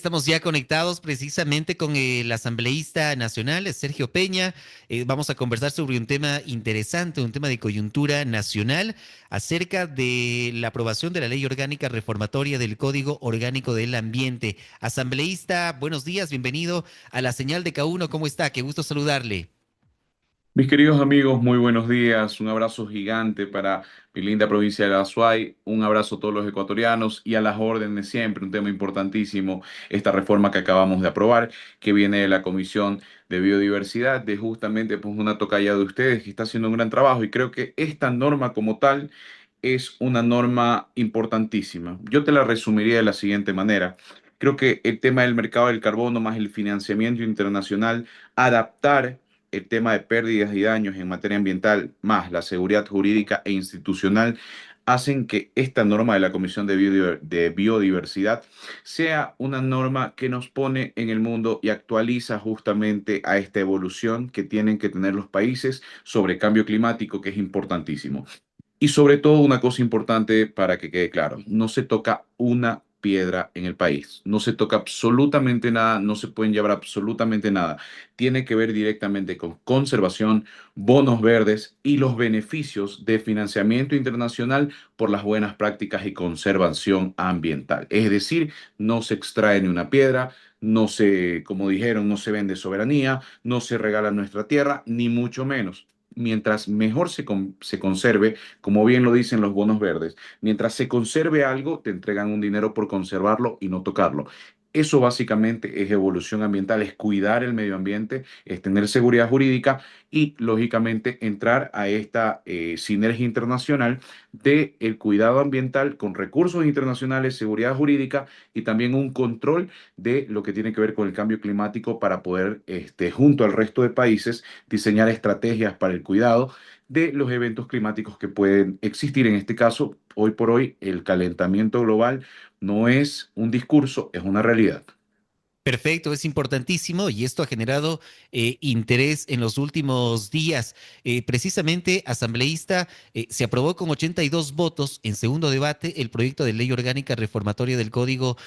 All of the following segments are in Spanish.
Estamos ya conectados precisamente con el asambleísta nacional, Sergio Peña. Vamos a conversar sobre un tema interesante, un tema de coyuntura nacional, acerca de la aprobación de la Ley Orgánica Reformatoria del Código Orgánico del Ambiente. Asambleísta, buenos días, bienvenido a la señal de K1. ¿Cómo está? Qué gusto saludarle. Mis queridos amigos, muy buenos días. Un abrazo gigante para mi linda provincia de la Azuay. Un abrazo a todos los ecuatorianos y a las órdenes siempre. Un tema importantísimo, esta reforma que acabamos de aprobar, que viene de la Comisión de Biodiversidad, de justamente pues, una tocaya de ustedes que está haciendo un gran trabajo. Y creo que esta norma como tal es una norma importantísima. Yo te la resumiría de la siguiente manera. Creo que el tema del mercado del carbono más el financiamiento internacional, adaptar el tema de pérdidas y daños en materia ambiental, más la seguridad jurídica e institucional, hacen que esta norma de la Comisión de Biodiversidad sea una norma que nos pone en el mundo y actualiza justamente a esta evolución que tienen que tener los países sobre cambio climático, que es importantísimo. Y sobre todo una cosa importante para que quede claro, no se toca una piedra en el país, no se toca absolutamente nada, no se pueden llevar absolutamente nada. Tiene que ver directamente con conservación, bonos verdes y los beneficios de financiamiento internacional por las buenas prácticas y conservación ambiental. Es decir, no se extrae ni una piedra, no se, como dijeron, no se vende soberanía, no se regala nuestra tierra, ni mucho menos. Mientras mejor se conserve, como bien lo dicen los bonos verdes, mientras se conserve algo, te entregan un dinero por conservarlo y no tocarlo. Eso básicamente es evolución ambiental, es cuidar el medio ambiente, es tener seguridad jurídica y, lógicamente, entrar a esta sinergia internacional de el cuidado ambiental con recursos internacionales, seguridad jurídica y también un control de lo que tiene que ver con el cambio climático para poder, junto al resto de países, diseñar estrategias para el cuidado de los eventos climáticos que pueden existir. En este caso, hoy por hoy, el calentamiento global no es un discurso, es una realidad. Perfecto, es importantísimo y esto ha generado interés en los últimos días. Precisamente, asambleísta, se aprobó con 82 votos en segundo debate el proyecto de ley orgánica reformatoria del Código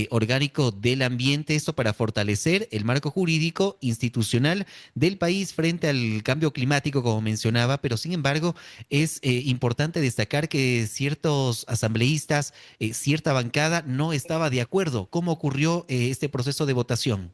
Orgánico del Ambiente, esto para fortalecer el marco jurídico institucional del país frente al cambio climático, como mencionaba, pero sin embargo es importante destacar que ciertos asambleístas, cierta bancada no estaba de acuerdo. ¿Cómo ocurrió este proceso de votación?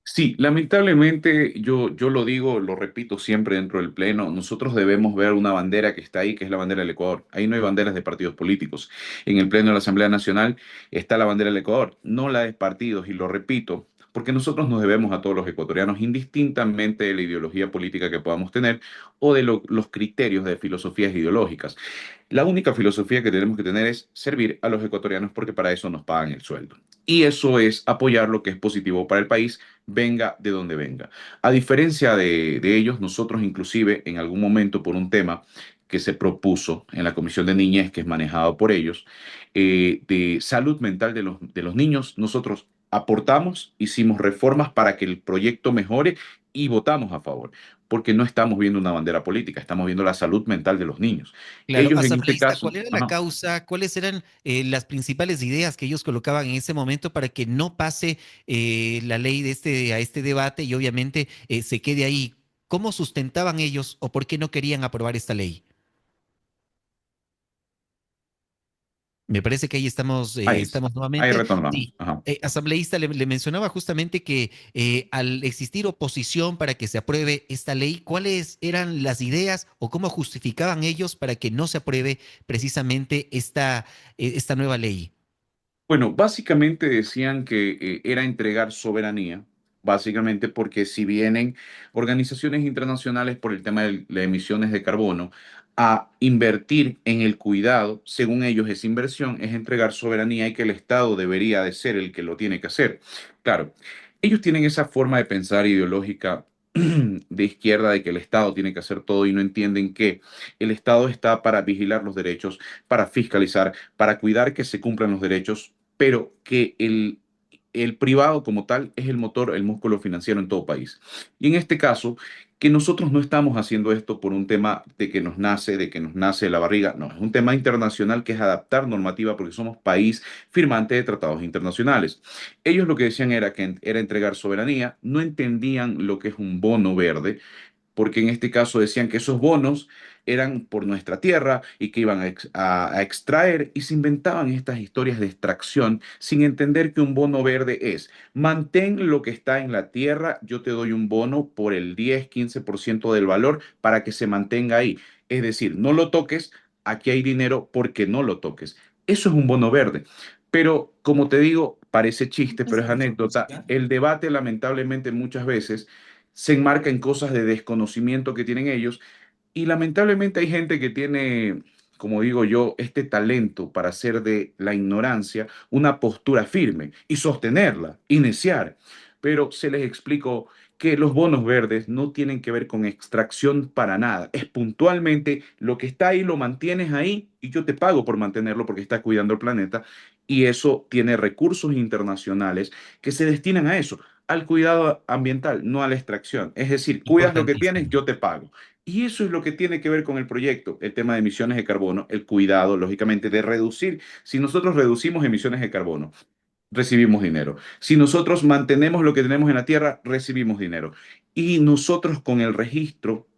Sí, lamentablemente yo lo digo, lo repito siempre dentro del Pleno, nosotros debemos ver una bandera que está ahí, que es la bandera del Ecuador. Ahí no hay banderas de partidos políticos. En el Pleno de la Asamblea Nacional está la bandera del Ecuador, no la de partidos, y lo repito, porque nosotros nos debemos a todos los ecuatorianos, indistintamente de la ideología política que podamos tener o de los criterios de filosofías ideológicas. La única filosofía que tenemos que tener es servir a los ecuatorianos porque para eso nos pagan el sueldo. Y eso es apoyar lo que es positivo para el país, venga de donde venga. A diferencia de ellos, nosotros inclusive en algún momento por un tema que se propuso en la Comisión de Niñez, que es manejado por ellos, de salud mental de los niños, nosotros aportamos, hicimos reformas para que el proyecto mejore y votamos a favor, porque no estamos viendo una bandera política, estamos viendo la salud mental de los niños. Claro, Ellos en este asambleísta, caso, ¿cuál era la ajá. causa? ¿Cuáles eran las principales ideas que ellos colocaban en ese momento para que no pase la ley de a este debate y obviamente se quede ahí? ¿Cómo sustentaban ellos o por qué no querían aprobar esta ley? Me parece que ahí estamos, Ahí, estamos ahí nuevamente. retornamos. Sí, Ajá. asambleísta, le mencionaba justamente que al existir oposición para que se apruebe esta ley, ¿cuáles eran las ideas o cómo justificaban ellos para que no se apruebe precisamente esta nueva ley? Bueno, básicamente decían que era entregar soberanía, básicamente porque si vienen organizaciones internacionales por el tema de las emisiones de carbono a invertir en el cuidado, según ellos esa inversión es entregar soberanía y que el Estado debería de ser el que lo tiene que hacer. Claro, ellos tienen esa forma de pensar ideológica de izquierda de que el Estado tiene que hacer todo y no entienden que el Estado está para vigilar los derechos, para fiscalizar, para cuidar que se cumplan los derechos, pero que el privado como tal es el motor, el músculo financiero en todo país. Y en este caso, que nosotros no estamos haciendo esto por un tema de que nos nace de la barriga, no, es un tema internacional que es adaptar normativa porque somos país firmante de tratados internacionales. Ellos lo que decían era que era entregar soberanía, no entendían lo que es un bono verde, porque en este caso decían que esos bonos eran por nuestra tierra y que iban a extraer y se inventaban estas historias de extracción sin entender que un bono verde es mantén lo que está en la tierra, yo te doy un bono por el 10-15% del valor para que se mantenga ahí. Es decir, no lo toques, aquí hay dinero porque no lo toques. Eso es un bono verde. Pero como te digo, parece chiste, pero es anécdota. El debate lamentablemente muchas veces se enmarca en cosas de desconocimiento que tienen ellos y lamentablemente hay gente que tiene, como digo yo, este talento para hacer de la ignorancia una postura firme y sostenerla, iniciar. Pero se les explicó que los bonos verdes no tienen que ver con extracción para nada. Es puntualmente lo que está ahí, lo mantienes ahí y yo te pago por mantenerlo porque está cuidando el planeta. Y eso tiene recursos internacionales que se destinan a eso, al cuidado ambiental, no a la extracción. Es decir, cuidas lo que tienes, Importantísimo. yo te pago. Y eso es lo que tiene que ver con el proyecto, el tema de emisiones de carbono, el cuidado, lógicamente, de reducir. Si nosotros reducimos emisiones de carbono, recibimos dinero. Si nosotros mantenemos lo que tenemos en la Tierra, recibimos dinero. Y nosotros con el registro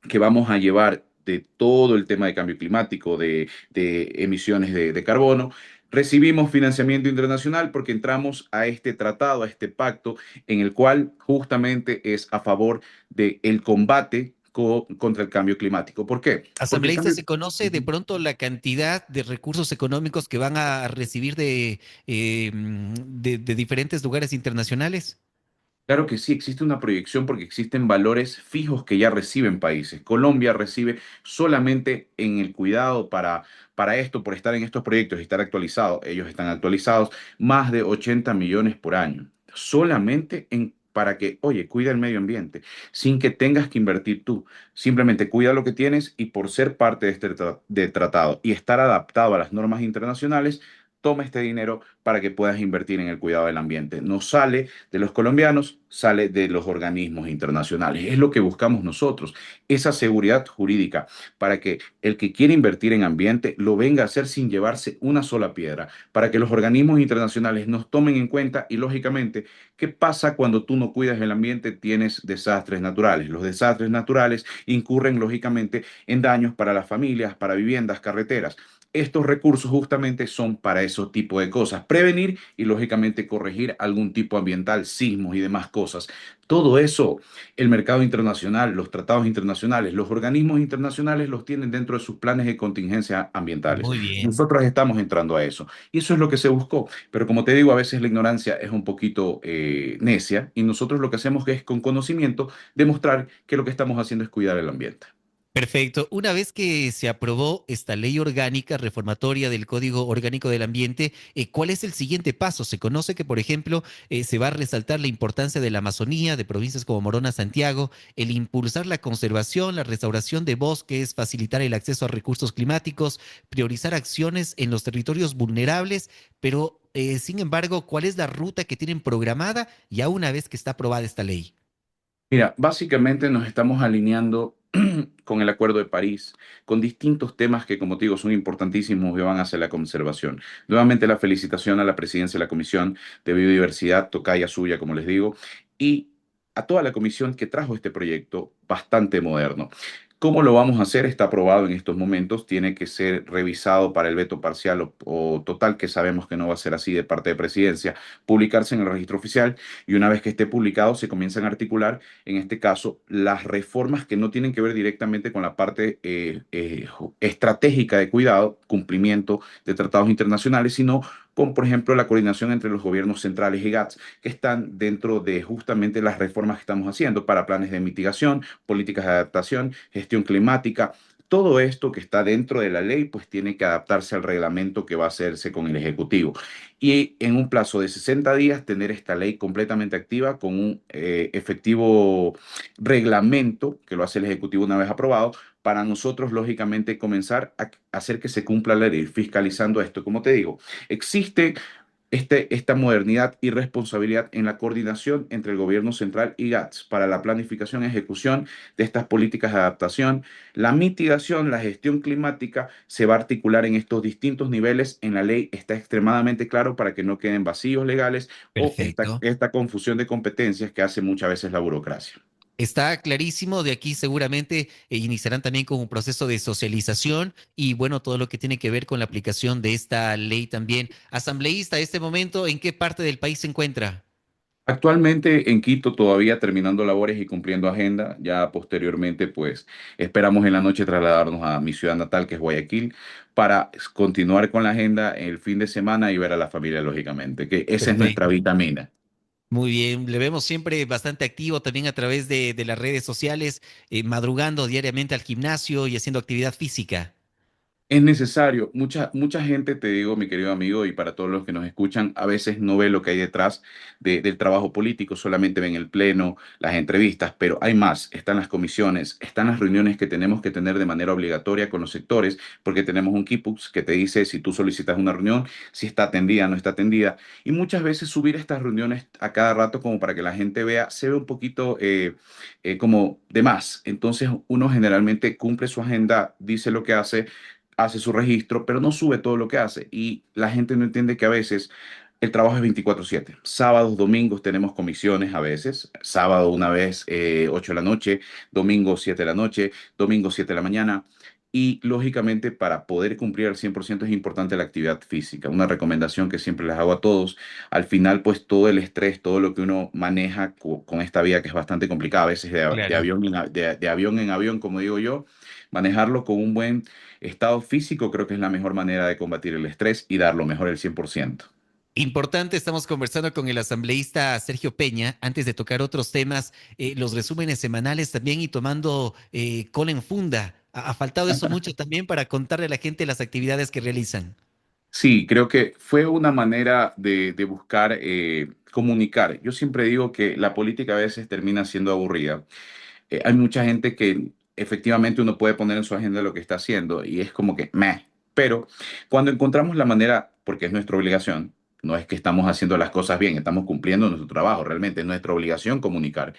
que vamos a llevar de todo el tema de cambio climático, de emisiones de carbono, recibimos financiamiento internacional porque entramos a este tratado, a este pacto, en el cual justamente es a favor del combate contra el cambio climático. ¿Por qué? Porque el Asambleísta, cambio... ¿se conoce de Ujú. pronto la cantidad de recursos económicos que van a recibir de diferentes lugares internacionales? Claro que sí, existe una proyección porque existen valores fijos que ya reciben países. Colombia recibe solamente en el cuidado para esto, por estar en estos proyectos y estar actualizados, ellos están actualizados, más de 80 millones por año. Solamente para que, oye, cuida el medio ambiente, sin que tengas que invertir tú. Simplemente cuida lo que tienes y por ser parte de este de tratado y estar adaptado a las normas internacionales, toma este dinero para que puedas invertir en el cuidado del ambiente. No sale de los colombianos, sale de los organismos internacionales. Es lo que buscamos nosotros, esa seguridad jurídica para que el que quiere invertir en ambiente lo venga a hacer sin llevarse una sola piedra, para que los organismos internacionales nos tomen en cuenta y lógicamente, ¿qué pasa cuando tú no cuidas el ambiente? Tienes desastres naturales. Los desastres naturales incurren lógicamente en daños para las familias, para viviendas, carreteras. Estos recursos justamente son para ese tipo de cosas, prevenir y lógicamente corregir algún tipo ambiental, sismos y demás cosas. Todo eso, el mercado internacional, los tratados internacionales, los organismos internacionales los tienen dentro de sus planes de contingencia ambientales. Muy bien. Nosotros estamos entrando a eso y eso es lo que se buscó. Pero como te digo, a veces la ignorancia es un poquito necia y nosotros lo que hacemos es con conocimiento demostrar que lo que estamos haciendo es cuidar el ambiente. Perfecto. Una vez que se aprobó esta ley orgánica reformatoria del Código Orgánico del Ambiente, ¿cuál es el siguiente paso? Se conoce que, por ejemplo, se va a resaltar la importancia de la Amazonía, de provincias como Morona, Santiago, el impulsar la conservación, la restauración de bosques, facilitar el acceso a recursos climáticos, priorizar acciones en los territorios vulnerables, pero, sin embargo, ¿cuál es la ruta que tienen programada ya una vez que está aprobada esta ley? Mira, básicamente nos estamos alineando con el Acuerdo de París, con distintos temas que, como te digo, son importantísimos y van hacia la conservación. Nuevamente la felicitación a la presidencia de la Comisión de Biodiversidad, tocaya suya, como les digo, y a toda la comisión que trajo este proyecto bastante moderno. ¿Cómo lo vamos a hacer? Está aprobado en estos momentos, tiene que ser revisado para el veto parcial o total, que sabemos que no va a ser así de parte de presidencia, publicarse en el registro oficial y una vez que esté publicado se comienzan a articular en este caso, las reformas que no tienen que ver directamente con la parte estratégica de cuidado, cumplimiento de tratados internacionales, sino con, por ejemplo, la coordinación entre los gobiernos centrales y GATS, que están dentro de justamente las reformas que estamos haciendo para planes de mitigación, políticas de adaptación, gestión climática. Todo esto que está dentro de la ley, pues tiene que adaptarse al reglamento que va a hacerse con el Ejecutivo. Y en un plazo de 60 días tener esta ley completamente activa con un efectivo reglamento que lo hace el Ejecutivo una vez aprobado, para nosotros, lógicamente, comenzar a hacer que se cumpla la ley, fiscalizando esto. Como te digo, existe esta modernidad y responsabilidad en la coordinación entre el gobierno central y GATS para la planificación y ejecución de estas políticas de adaptación. La mitigación, la gestión climática se va a articular en estos distintos niveles. En la ley está extremadamente claro para que no queden vacíos legales o Perfecto. esta confusión de competencias que hace muchas veces la burocracia. Está clarísimo, de aquí seguramente iniciarán también con un proceso de socialización y bueno, todo lo que tiene que ver con la aplicación de esta ley también. Asambleísta, a este momento, ¿en qué parte del país se encuentra? Actualmente en Quito todavía terminando labores y cumpliendo agenda. Ya posteriormente pues esperamos en la noche trasladarnos a mi ciudad natal que es Guayaquil para continuar con la agenda el fin de semana y ver a la familia lógicamente, que esa es nuestra Perfecto. vitamina. Muy bien, le vemos siempre bastante activo también a través de las redes sociales, madrugando diariamente al gimnasio y haciendo actividad física. Es necesario. Mucha gente, te digo, mi querido amigo, y para todos los que nos escuchan, a veces no ve lo que hay detrás del trabajo político, solamente ven el pleno, las entrevistas, pero hay más. Están las comisiones, están las reuniones que tenemos que tener de manera obligatoria con los sectores, porque tenemos un Kipux que te dice si tú solicitas una reunión, si está atendida, no está atendida. Y muchas veces subir estas reuniones a cada rato como para que la gente vea, se ve un poquito como de más. Entonces uno generalmente cumple su agenda, dice lo que hace su registro, pero no sube todo lo que hace. Y la gente no entiende que a veces el trabajo es 24/7. Sábados, domingos tenemos comisiones a veces. Sábado una vez 8 de la noche, domingo 7 de la noche, domingo 7 de la mañana. Y lógicamente para poder cumplir al 100% es importante la actividad física. Una recomendación que siempre les hago a todos. Al final, pues todo el estrés, todo lo que uno maneja con esta vida que es bastante complicada, a veces de Claro. avión de avión en avión, como digo yo, manejarlo con un buen estado físico creo que es la mejor manera de combatir el estrés y dar lo mejor el 100%. Importante, estamos conversando con el asambleísta Sergio Peña, antes de tocar otros temas, los resúmenes semanales también y tomando cola en funda. Ha faltado eso mucho también para contarle a la gente las actividades que realizan. Sí, creo que fue una manera de buscar comunicar. Yo siempre digo que la política a veces termina siendo aburrida. Hay mucha gente que efectivamente uno puede poner en su agenda lo que está haciendo y es como que meh. Pero cuando encontramos la manera, porque es nuestra obligación, no es que estamos haciendo las cosas bien, estamos cumpliendo nuestro trabajo, realmente es nuestra obligación comunicar.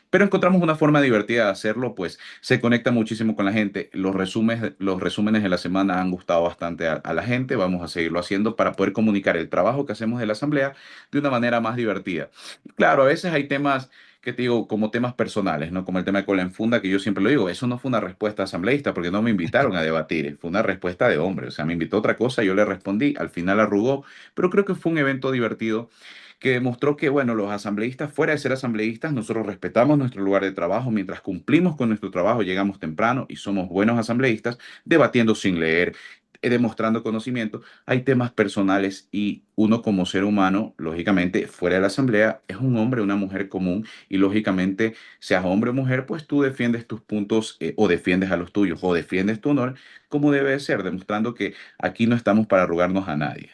Pero encontramos una forma divertida de hacerlo, pues se conecta muchísimo con la gente. Los resúmenes de la semana han gustado bastante a la gente. Vamos a seguirlo haciendo para poder comunicar el trabajo que hacemos de la asamblea de una manera más divertida. Y claro, a veces hay temas que te digo, como temas personales, ¿no? Como el tema de Cola en Funda, que yo siempre lo digo, eso no fue una respuesta asambleísta porque no me invitaron a debatir, fue una respuesta de hombre, o sea, me invitó otra cosa, yo le respondí, al final arrugó, pero creo que fue un evento divertido que demostró que, bueno, los asambleístas, fuera de ser asambleístas, nosotros respetamos nuestro lugar de trabajo, mientras cumplimos con nuestro trabajo, llegamos temprano y somos buenos asambleístas, debatiendo sin leer, demostrando conocimiento. Hay temas personales y uno como ser humano, lógicamente, fuera de la asamblea, es un hombre, una mujer común y lógicamente, seas hombre o mujer, pues tú defiendes tus puntos o defiendes a los tuyos o defiendes tu honor como debe de ser, demostrando que aquí no estamos para arrugarnos a nadie.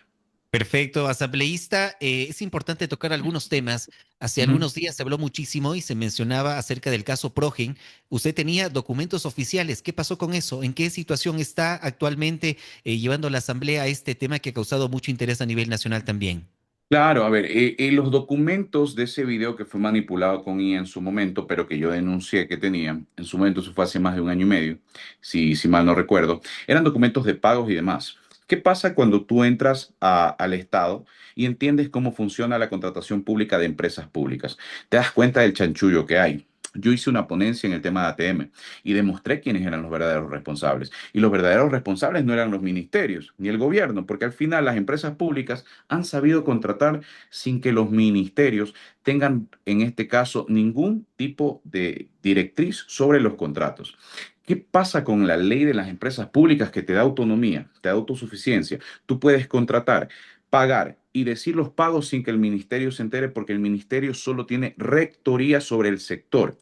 Perfecto, asambleísta. Es importante tocar algunos temas. Hace Ujú. algunos días se habló muchísimo y se mencionaba acerca del caso Progen. Usted tenía documentos oficiales. ¿Qué pasó con eso? ¿En qué situación está actualmente llevando la asamblea a este tema que ha causado mucho interés a nivel nacional también? Claro, a ver, los documentos de ese video que fue manipulado con IA en su momento, pero que yo denuncié que tenía, en su momento, eso fue hace más de un año y medio, si mal no recuerdo, eran documentos de pagos y demás. ¿Qué pasa cuando tú entras al Estado y entiendes cómo funciona la contratación pública de empresas públicas? Te das cuenta del chanchullo que hay. Yo hice una ponencia en el tema de ATM y demostré quiénes eran los verdaderos responsables. Y los verdaderos responsables no eran los ministerios ni el gobierno, porque al final las empresas públicas han sabido contratar sin que los ministerios tengan, en este caso, ningún tipo de directriz sobre los contratos. ¿Qué pasa con la ley de las empresas públicas que te da autonomía, te da autosuficiencia? Tú puedes contratar, pagar y decir los pagos sin que el ministerio se entere porque el ministerio solo tiene rectoría sobre el sector.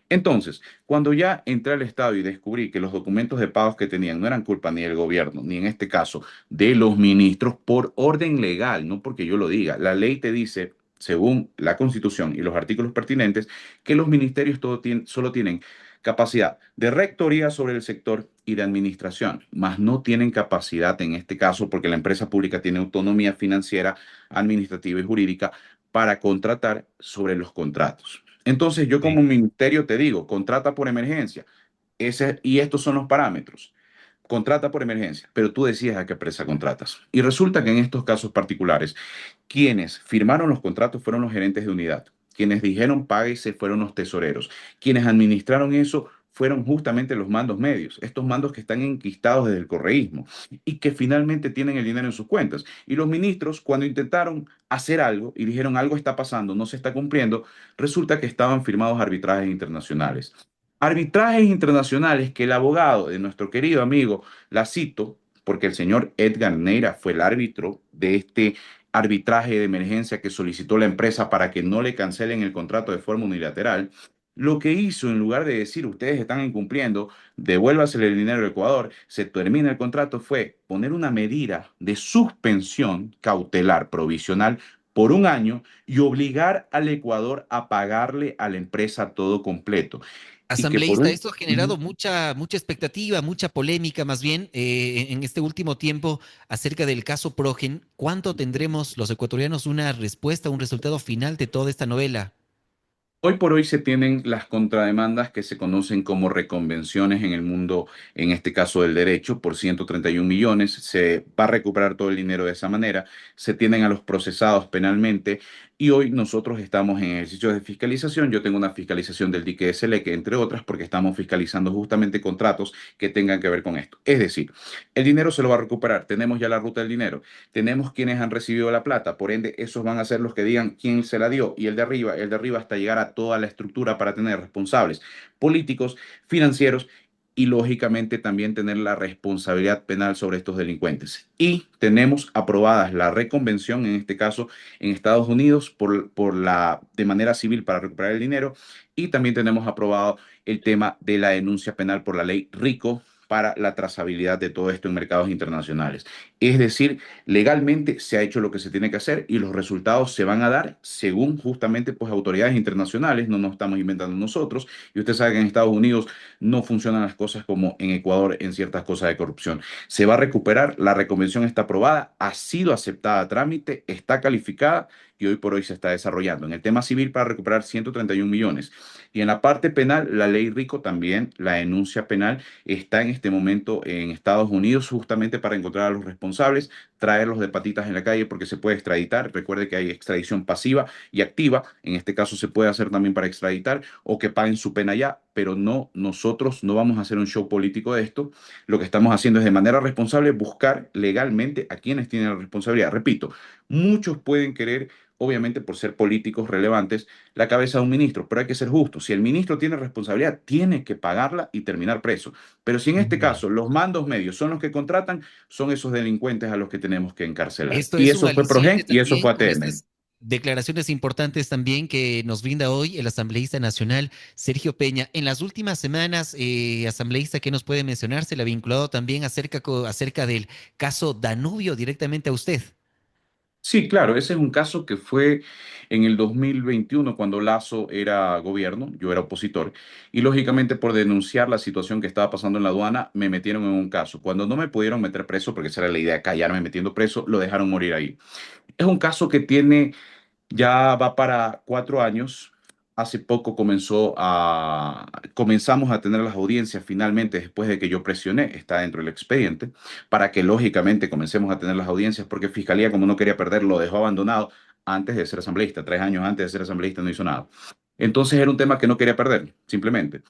Entonces, cuando ya entré al Estado y descubrí que los documentos de pagos que tenían no eran culpa ni del gobierno, ni en este caso de los ministros por orden legal, no porque yo lo diga. La ley te dice según la Constitución y los artículos pertinentes, que los ministerios solo tienen capacidad de rectoría sobre el sector y de administración, mas no tienen capacidad en este caso porque la empresa pública tiene autonomía financiera, administrativa y jurídica para contratar sobre los contratos. Entonces, yo como Sí. ministerio te digo, contrata por emergencia. Y estos son los parámetros. Contrata por emergencia, pero tú decides a qué empresa contratas. Y resulta que en estos casos particulares, quienes firmaron los contratos fueron los gerentes de unidad. Quienes dijeron páguese fueron los tesoreros. Quienes administraron eso fueron justamente los mandos medios, estos mandos que están enquistados desde el correísmo y que finalmente tienen el dinero en sus cuentas. Y los ministros, cuando intentaron hacer algo y dijeron algo está pasando, no se está cumpliendo, resulta que estaban firmados arbitrajes internacionales. Arbitrajes internacionales que el abogado de nuestro querido amigo Lacito, porque el señor Edgar Neira fue el árbitro de este arbitraje de emergencia que solicitó la empresa para que no le cancelen el contrato de forma unilateral, lo que hizo en lugar de decir ustedes están incumpliendo, devuélvasele el dinero al Ecuador, se termina el contrato, fue poner una medida de suspensión cautelar provisional por un año y obligar al Ecuador a pagarle a la empresa todo completo. Y que por Asambleísta, un... esto ha generado Ujú. mucha expectativa, mucha polémica más bien en este último tiempo acerca del caso Progen. ¿Cuánto tendremos los ecuatorianos una respuesta, un resultado final de toda esta novela? Hoy por hoy se tienen las contrademandas que se conocen como reconvenciones en el mundo, en este caso del derecho, por 131 millones. Se va a recuperar todo el dinero de esa manera. Se tienen a los procesados penalmente y hoy nosotros estamos en ejercicio de fiscalización. Yo tengo una fiscalización del dique de Seleque, entre otras, porque estamos fiscalizando justamente contratos que tengan que ver con esto. Es decir, el dinero se lo va a recuperar. Tenemos ya la ruta del dinero. Tenemos quienes han recibido la plata, por ende, esos van a ser los que digan quién se la dio y el de arriba hasta llegar a toda la estructura para tener responsables políticos, financieros y lógicamente también tener la responsabilidad penal sobre estos delincuentes. Y tenemos aprobadas la reconvención, en este caso en Estados Unidos, de manera civil para recuperar el dinero y también tenemos aprobado el tema de la denuncia penal por la ley RICO para la trazabilidad de todo esto en mercados internacionales. Es decir, legalmente se ha hecho lo que se tiene que hacer y los resultados se van a dar según justamente pues autoridades internacionales, no nos estamos inventando nosotros. Y usted sabe que en Estados Unidos no funcionan las cosas como en Ecuador en ciertas cosas de corrupción. Se va a recuperar, la reconvención está aprobada, ha sido aceptada a trámite, está calificada y hoy por hoy se está desarrollando. En el tema civil para recuperar 131 millones. Y en la parte penal, la ley RICO también, la denuncia penal, está en este momento en Estados Unidos justamente para encontrar a los responsables, traerlos de patitas en la calle porque se puede extraditar. Recuerde que hay extradición pasiva y activa. En este caso se puede hacer también para extraditar o que paguen su pena ya, pero no, nosotros no vamos a hacer un show político de esto. Lo que estamos haciendo es de manera responsable buscar legalmente a quienes tienen la responsabilidad. Repito, muchos pueden querer, obviamente por ser políticos relevantes, la cabeza de un ministro, pero hay que ser justo. Si el ministro tiene responsabilidad, tiene que pagarla y terminar preso. Pero si en este Mm. caso los mandos medios son los que contratan, son esos delincuentes a los que tenemos que encarcelar. Esto Y es un eso fue aliciente Progen y eso también fue con ATM. estas declaraciones importantes también que nos brinda hoy el asambleísta nacional Sergio Peña. En las últimas semanas, asambleísta, ¿qué nos puede mencionar? Se le ha vinculado también acerca del caso Danubio directamente a usted. Sí, claro, ese es un caso que fue en el 2021 cuando Lazo era gobierno, yo era opositor, y lógicamente por denunciar la situación que estaba pasando en la aduana, me metieron en un caso. Cuando no me pudieron meter preso, porque esa era la idea, callarme metiendo preso, lo dejaron morir ahí. Es un caso que tiene ya va para 4 años. Hace poco comenzamos a tener las audiencias finalmente después de que yo presioné, está dentro del expediente, para que lógicamente comencemos a tener las audiencias porque Fiscalía, como no quería perder, lo dejó abandonado antes de ser asambleísta. 3 años antes de ser asambleísta no hizo nada. Entonces era un tema que no quería perder, simplemente.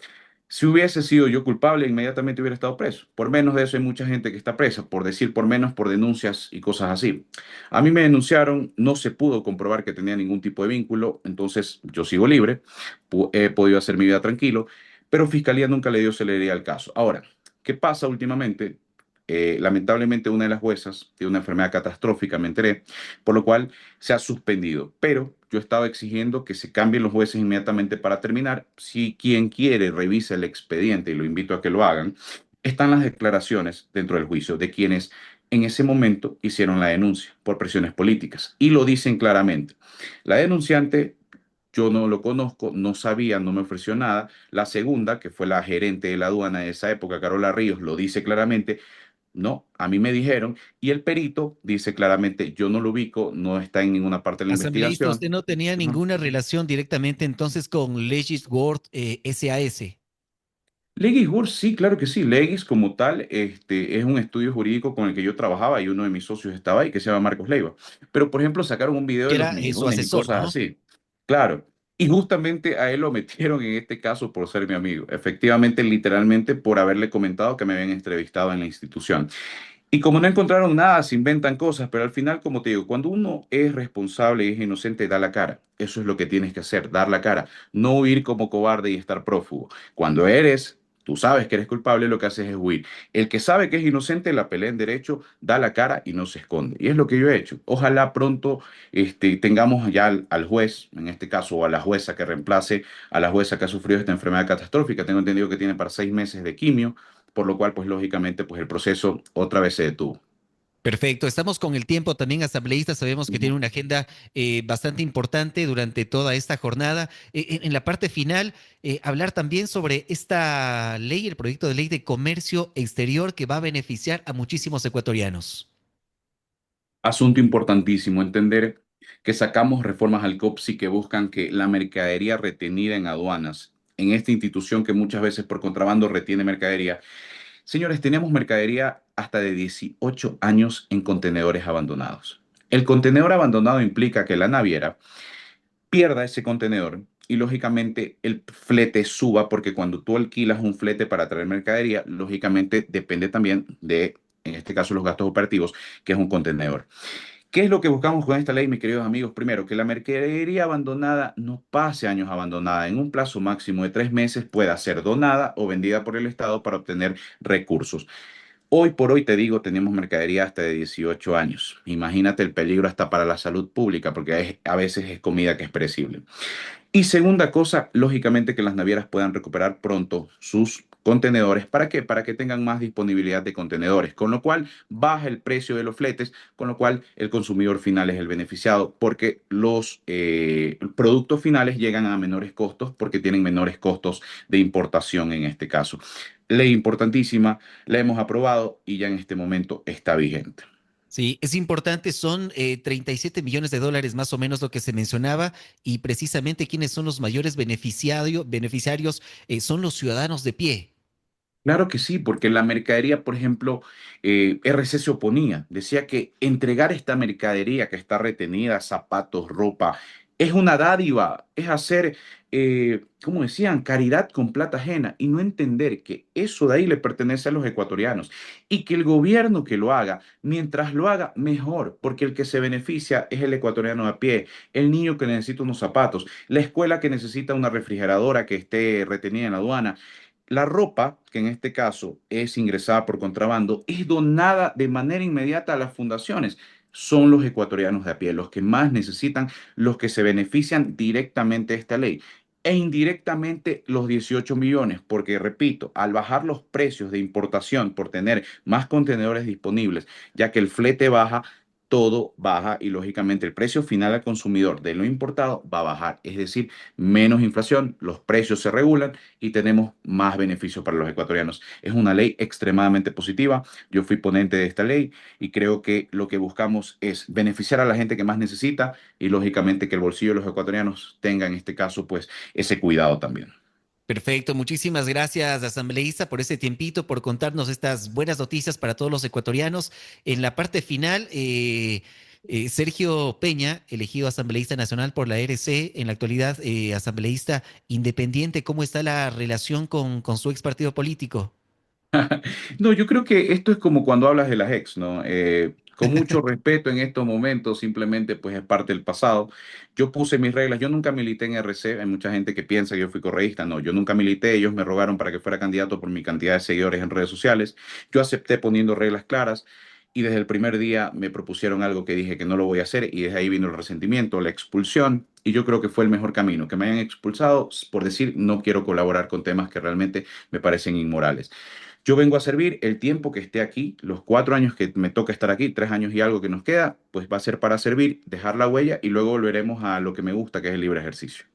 Si hubiese sido yo culpable, inmediatamente hubiera estado preso. Por menos de eso hay mucha gente que está presa, por decir por menos, por denuncias y cosas así. A mí me denunciaron, no se pudo comprobar que tenía ningún tipo de vínculo, entonces yo sigo libre, he podido hacer mi vida tranquilo, pero Fiscalía nunca le dio celeridad al caso. Ahora, ¿qué pasa últimamente? Lamentablemente una de las juezas tiene una enfermedad catastrófica, me enteré, por lo cual se ha suspendido. Pero yo estaba exigiendo que se cambien los jueces inmediatamente para terminar. Si quien quiere revisa el expediente, y lo invito a que lo hagan, están las declaraciones dentro del juicio de quienes En ese momento hicieron la denuncia por presiones políticas y lo dicen claramente. La denunciante, yo no lo conozco, no sabía, no me ofreció nada. La segunda, que fue la gerente de la aduana de esa época, Carola Ríos, lo dice claramente. No, a mí me dijeron. Y el perito dice claramente, yo no lo ubico, no está en ninguna parte de la Asambleísta, usted investigación. no tenía Ujú. ninguna relación directamente entonces con Legis World SAS. Legis Works, sí, claro que sí. Legis como tal, es un estudio jurídico con el que yo trabajaba y uno de mis socios estaba ahí, que se llama Marcos Leiva. Pero, por ejemplo, sacaron un video de los Era su mejillones y asesor, cosas ¿no? así. Claro. Y justamente a él lo metieron en este caso por ser mi amigo. Efectivamente, literalmente por haberle comentado que me habían entrevistado en la institución. Y como no encontraron nada, se inventan cosas, pero al final, como te digo, cuando uno es responsable y es inocente, da la cara. Eso es lo que tienes que hacer, dar la cara, no huir como cobarde y estar prófugo. Cuando tú sabes que eres culpable, lo que haces es huir. El que sabe que es inocente, la pelea en derecho, da la cara y no se esconde. Y es lo que yo he hecho. Ojalá pronto tengamos ya al juez, en este caso, o a la jueza que reemplace a la jueza que ha sufrido esta enfermedad catastrófica. Tengo entendido que tiene para 6 meses de quimio, por lo cual, pues lógicamente, pues el proceso otra vez se detuvo. Perfecto, estamos con el tiempo también asambleísta, sabemos que tiene Ujú. una agenda bastante importante durante toda esta jornada. En la parte final, hablar también sobre esta ley, el proyecto de ley de comercio exterior que va a beneficiar a muchísimos ecuatorianos. Asunto importantísimo, entender que sacamos reformas al COPSI que buscan que la mercadería retenida en aduanas, en esta institución que muchas veces por contrabando retiene mercadería. Señores, tenemos mercadería hasta de 18 años en contenedores abandonados. El contenedor abandonado implica que la naviera pierda ese contenedor y lógicamente el flete suba, porque cuando tú alquilas un flete para traer mercadería, lógicamente depende también de, en este caso, los gastos operativos, que es un contenedor. ¿Qué es lo que buscamos con esta ley, mis queridos amigos? Primero, que la mercadería abandonada no pase años abandonada. En un plazo máximo de 3 meses pueda ser donada o vendida por el Estado para obtener recursos. Hoy por hoy, te digo, tenemos mercadería hasta de 18 años. Imagínate el peligro hasta para la salud pública, porque a veces es comida que es perecible. Y segunda cosa, lógicamente que las navieras puedan recuperar pronto sus contenedores. ¿Para qué? Para que tengan más disponibilidad de contenedores, con lo cual baja el precio de los fletes, con lo cual el consumidor final es el beneficiado, porque los productos finales llegan a menores costos porque tienen menores costos de importación en este caso. Ley importantísima, la hemos aprobado y ya en este momento está vigente. Sí, es importante, son 37 millones de dólares más o menos lo que se mencionaba y precisamente quienes son los mayores beneficiarios son los ciudadanos de pie. Claro que sí, porque la mercadería, por ejemplo, RC se oponía, decía que entregar esta mercadería que está retenida, zapatos, ropa, es una dádiva, es hacer, como decían, caridad con plata ajena y no entender que eso de ahí le pertenece a los ecuatorianos y que el gobierno que lo haga, mientras lo haga, mejor, porque el que se beneficia es el ecuatoriano a pie, el niño que necesita unos zapatos, la escuela que necesita una refrigeradora que esté retenida en la aduana. La ropa, que en este caso es ingresada por contrabando, es donada de manera inmediata a las fundaciones. Son los ecuatorianos de a pie, los que más necesitan, los que se benefician directamente de esta ley. E indirectamente los 18 millones, porque repito, al bajar los precios de importación por tener más contenedores disponibles, ya que el flete baja, todo baja y lógicamente el precio final al consumidor de lo importado va a bajar. Es decir, menos inflación, los precios se regulan y tenemos más beneficios para los ecuatorianos. Es una ley extremadamente positiva. Yo fui ponente de esta ley y creo que lo que buscamos es beneficiar a la gente que más necesita y lógicamente que el bolsillo de los ecuatorianos tenga en este caso pues ese cuidado también. Perfecto, muchísimas gracias, asambleísta, por ese tiempito, por contarnos estas buenas noticias para todos los ecuatorianos. En la parte final, Sergio Peña, elegido asambleísta nacional por la RC, en la actualidad asambleísta independiente, ¿cómo está la relación con su ex partido político? No, yo creo que esto es como cuando hablas de las ex, ¿no? Con mucho respeto en estos momentos, simplemente pues es parte del pasado. Yo puse mis reglas, yo nunca milité en RC, hay mucha gente que piensa que yo fui correísta, no, yo nunca milité, ellos me rogaron para que fuera candidato por mi cantidad de seguidores en redes sociales, yo acepté poniendo reglas claras y desde el primer día me propusieron algo que dije que no lo voy a hacer y desde ahí vino el resentimiento, la expulsión. Y yo creo que fue el mejor camino, que me hayan expulsado por decir no quiero colaborar con temas que realmente me parecen inmorales. Yo vengo a servir el tiempo que esté aquí, los 4 años que me toca estar aquí, 3 años y algo que nos queda, pues va a ser para servir, dejar la huella y luego volveremos a lo que me gusta, que es el libre ejercicio.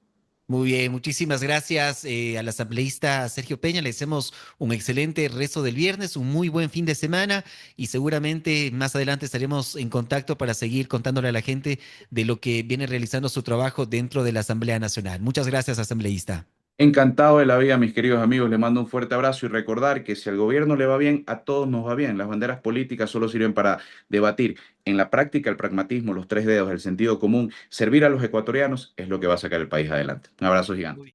Muy bien, muchísimas gracias al asambleísta Sergio Peña. Le deseamos un excelente resto del viernes, un muy buen fin de semana y seguramente más adelante estaremos en contacto para seguir contándole a la gente de lo que viene realizando su trabajo dentro de la Asamblea Nacional. Muchas gracias, asambleísta. Encantado de la vida, mis queridos amigos. Les mando un fuerte abrazo y recordar que si al gobierno le va bien, a todos nos va bien. Las banderas políticas solo sirven para debatir. En la práctica, el pragmatismo, los tres dedos, el sentido común, servir a los ecuatorianos es lo que va a sacar el país adelante. Un abrazo gigante.